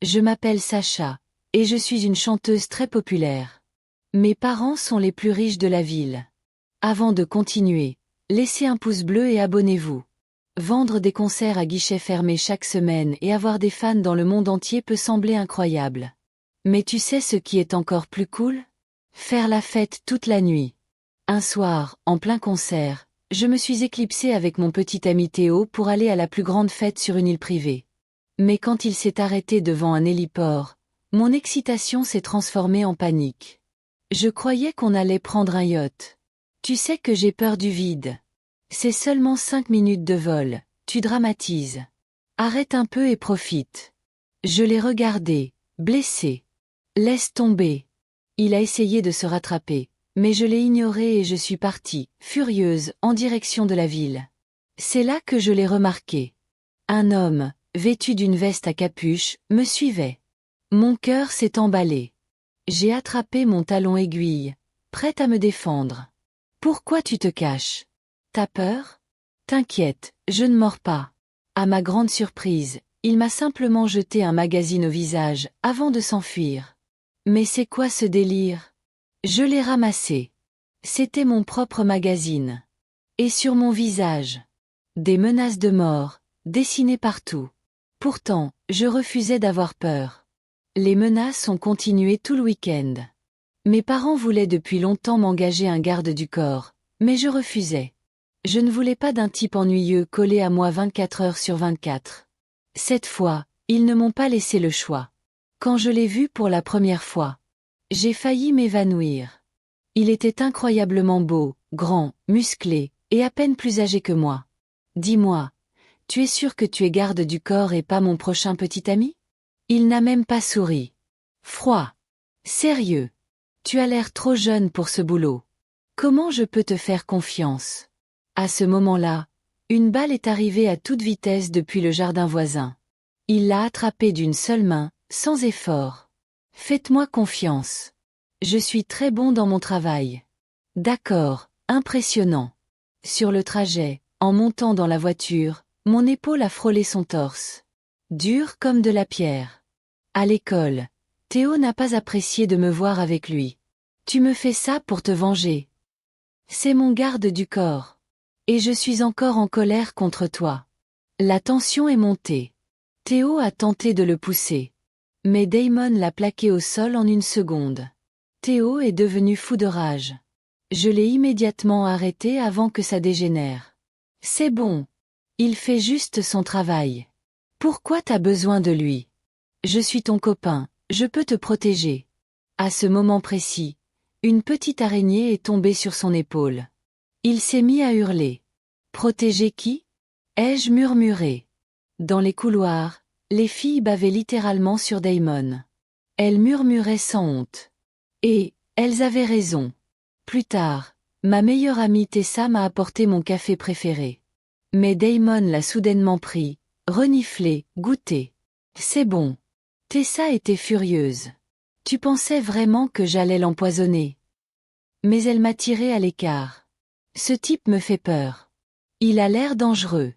Je m'appelle Sacha, et je suis une chanteuse très populaire. Mes parents sont les plus riches de la ville. Avant de continuer, laissez un pouce bleu et abonnez-vous. Vendre des concerts à guichet fermé chaque semaine et avoir des fans dans le monde entier peut sembler incroyable. Mais tu sais ce qui est encore plus cool? Faire la fête toute la nuit. Un soir, en plein concert, je me suis éclipsée avec mon petit ami Théo pour aller à la plus grande fête sur une île privée. Mais quand il s'est arrêté devant un héliport, mon excitation s'est transformée en panique. Je croyais qu'on allait prendre un yacht. Tu sais que j'ai peur du vide. C'est seulement 5 minutes de vol, tu dramatises. Arrête un peu et profite. Je l'ai regardé, blessé. Laisse tomber. Il a essayé de se rattraper, mais je l'ai ignoré et je suis partie, furieuse, en direction de la ville. C'est là que je l'ai remarqué. Un homme, vêtu d'une veste à capuche, me suivait. Mon cœur s'est emballé. J'ai attrapé mon talon aiguille, prête à me défendre. Pourquoi tu te caches? T'as peur? T'inquiète, je ne mords pas. À ma grande surprise, il m'a simplement jeté un magazine au visage, avant de s'enfuir. Mais c'est quoi ce délire? Je l'ai ramassé. C'était mon propre magazine. Et sur mon visage, des menaces de mort, dessinées partout. Pourtant, je refusais d'avoir peur. Les menaces ont continué tout le week-end. Mes parents voulaient depuis longtemps m'engager un garde du corps, mais je refusais. Je ne voulais pas d'un type ennuyeux collé à moi 24 heures sur 24. Cette fois, ils ne m'ont pas laissé le choix. Quand je l'ai vu pour la première fois, j'ai failli m'évanouir. Il était incroyablement beau, grand, musclé, et à peine plus âgé que moi. Dis-moi, tu es sûr que tu es garde du corps et pas mon prochain petit ami? Il n'a même pas souri. Froid. Sérieux. Tu as l'air trop jeune pour ce boulot. Comment je peux te faire confiance? À ce moment-là, une balle est arrivée à toute vitesse depuis le jardin voisin. Il l'a attrapée d'une seule main, sans effort. Faites-moi confiance. Je suis très bon dans mon travail. D'accord, impressionnant. Sur le trajet, en montant dans la voiture, mon épaule a frôlé son torse. Dur comme de la pierre. À l'école, Théo n'a pas apprécié de me voir avec lui. Tu me fais ça pour te venger. C'est mon garde du corps. Et je suis encore en colère contre toi. La tension est montée. Théo a tenté de le pousser. Mais Damon l'a plaqué au sol en une seconde. Théo est devenu fou de rage. Je l'ai immédiatement arrêté avant que ça dégénère. C'est bon. Il fait juste son travail. Pourquoi t'as besoin de lui? Je suis ton copain, je peux te protéger. À ce moment précis, une petite araignée est tombée sur son épaule. Il s'est mis à hurler. Protéger qui? Ai-je murmuré. Dans les couloirs, les filles bavaient littéralement sur Damon. Elles murmuraient sans honte. Et, elles avaient raison. Plus tard, ma meilleure amie Tessa m'a apporté mon café préféré. Mais Damon l'a soudainement pris, reniflé, goûté. C'est bon. Tessa était furieuse. Tu pensais vraiment que j'allais l'empoisonner? Mais elle m'a tiré à l'écart. Ce type me fait peur. Il a l'air dangereux.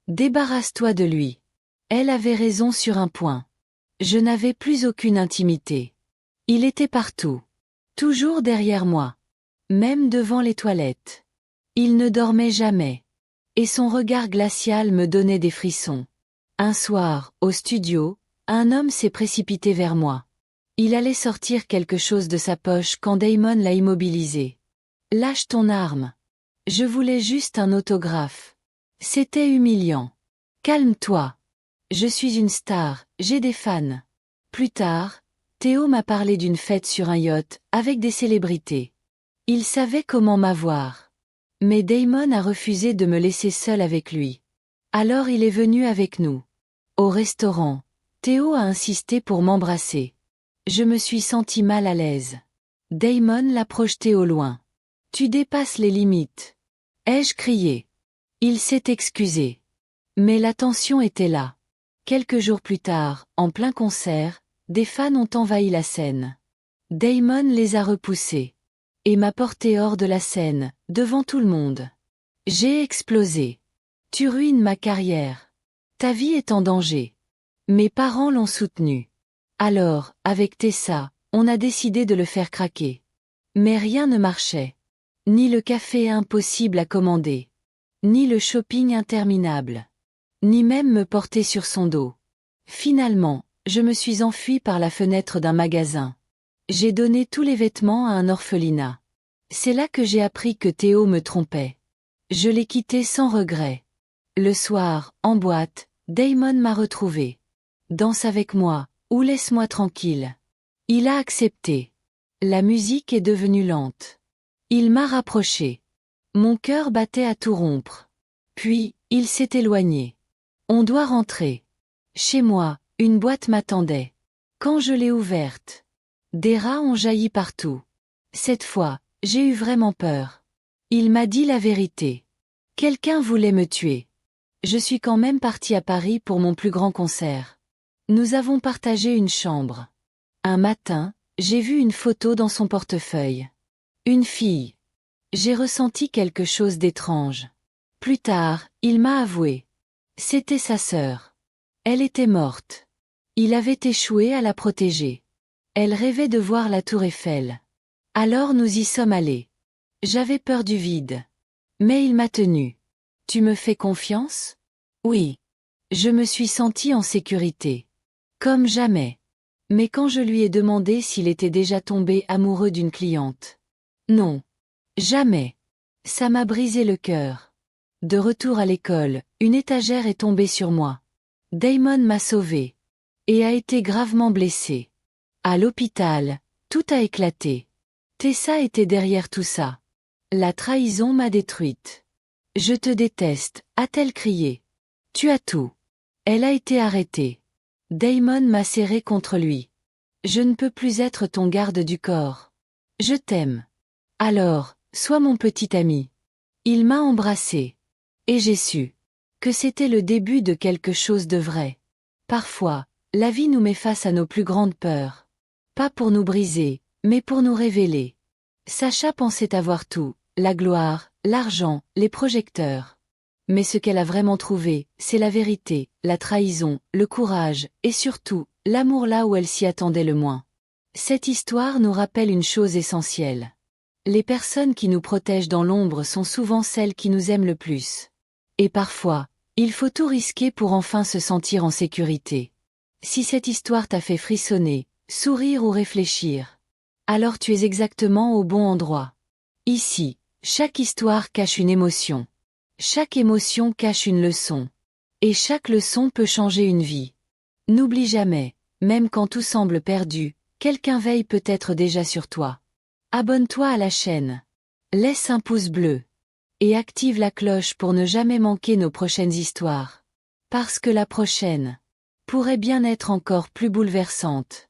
Débarrasse-toi de lui. Elle avait raison sur un point. Je n'avais plus aucune intimité. Il était partout. Toujours derrière moi. Même devant les toilettes. Il ne dormait jamais. Et son regard glacial me donnait des frissons. Un soir, au studio, un homme s'est précipité vers moi. Il allait sortir quelque chose de sa poche quand Damon l'a immobilisé. Lâche ton arme. Je voulais juste un autographe. C'était humiliant. Calme-toi. Je suis une star, j'ai des fans. Plus tard, Théo m'a parlé d'une fête sur un yacht, avec des célébrités. Il savait comment m'avoir. Mais Damon a refusé de me laisser seule avec lui. Alors il est venu avec nous. Au restaurant, Théo a insisté pour m'embrasser. Je me suis sentie mal à l'aise. Damon l'a projeté au loin. Tu dépasses les limites. Ai-je crié? Il s'est excusé. Mais la tension était là. Quelques jours plus tard, en plein concert, des fans ont envahi la scène. Damon les a repoussés. Et m'a porté hors de la scène, devant tout le monde. J'ai explosé. Tu ruines ma carrière. Ta vie est en danger. Mes parents l'ont soutenu. Alors, avec Tessa, on a décidé de le faire craquer. Mais rien ne marchait. Ni le café impossible à commander. Ni le shopping interminable. Ni même me porter sur son dos. Finalement, je me suis enfuie par la fenêtre d'un magasin. J'ai donné tous les vêtements à un orphelinat. C'est là que j'ai appris que Théo me trompait. Je l'ai quitté sans regret. Le soir, en boîte, Damon m'a retrouvée. Danse avec moi, ou laisse-moi tranquille. Il a accepté. La musique est devenue lente. Il m'a rapproché. Mon cœur battait à tout rompre. Puis, il s'est éloigné. On doit rentrer. Chez moi, une boîte m'attendait. Quand je l'ai ouverte, des rats ont jailli partout. Cette fois, j'ai eu vraiment peur. Il m'a dit la vérité. Quelqu'un voulait me tuer. Je suis quand même partie à Paris pour mon plus grand concert. Nous avons partagé une chambre. Un matin, j'ai vu une photo dans son portefeuille. Une fille. J'ai ressenti quelque chose d'étrange. Plus tard, il m'a avoué. C'était sa sœur. Elle était morte. Il avait échoué à la protéger. Elle rêvait de voir la tour Eiffel. Alors nous y sommes allés. J'avais peur du vide. Mais il m'a tenu. Tu me fais confiance? Oui. Je me suis sentie en sécurité. Comme jamais. Mais quand je lui ai demandé s'il était déjà tombé amoureux d'une cliente. Non. Jamais. Ça m'a brisé le cœur. De retour à l'école, une étagère est tombée sur moi. Damon m'a sauvée. Et a été gravement blessé. À l'hôpital, tout a éclaté. Tessa était derrière tout ça. La trahison m'a détruite. Je te déteste, a-t-elle crié. Tu as tout. Elle a été arrêtée. Damon m'a serré contre lui. Je ne peux plus être ton garde du corps. Je t'aime. Alors, sois mon petit ami. Il m'a embrassé. Et j'ai su que c'était le début de quelque chose de vrai. Parfois, la vie nous met face à nos plus grandes peurs. Pas pour nous briser, mais pour nous révéler. Sacha pensait avoir tout, la gloire, l'argent, les projecteurs. Mais ce qu'elle a vraiment trouvé, c'est la vérité, la trahison, le courage, et surtout, l'amour là où elle s'y attendait le moins. Cette histoire nous rappelle une chose essentielle. Les personnes qui nous protègent dans l'ombre sont souvent celles qui nous aiment le plus. Et parfois, il faut tout risquer pour enfin se sentir en sécurité. Si cette histoire t'a fait frissonner, sourire ou réfléchir, alors tu es exactement au bon endroit. Ici, chaque histoire cache une émotion. Chaque émotion cache une leçon. Et chaque leçon peut changer une vie. N'oublie jamais, même quand tout semble perdu, quelqu'un veille peut-être déjà sur toi. Abonne-toi à la chaîne. Laisse un pouce bleu. Et active la cloche pour ne jamais manquer nos prochaines histoires. Parce que la prochaine pourrait bien être encore plus bouleversante.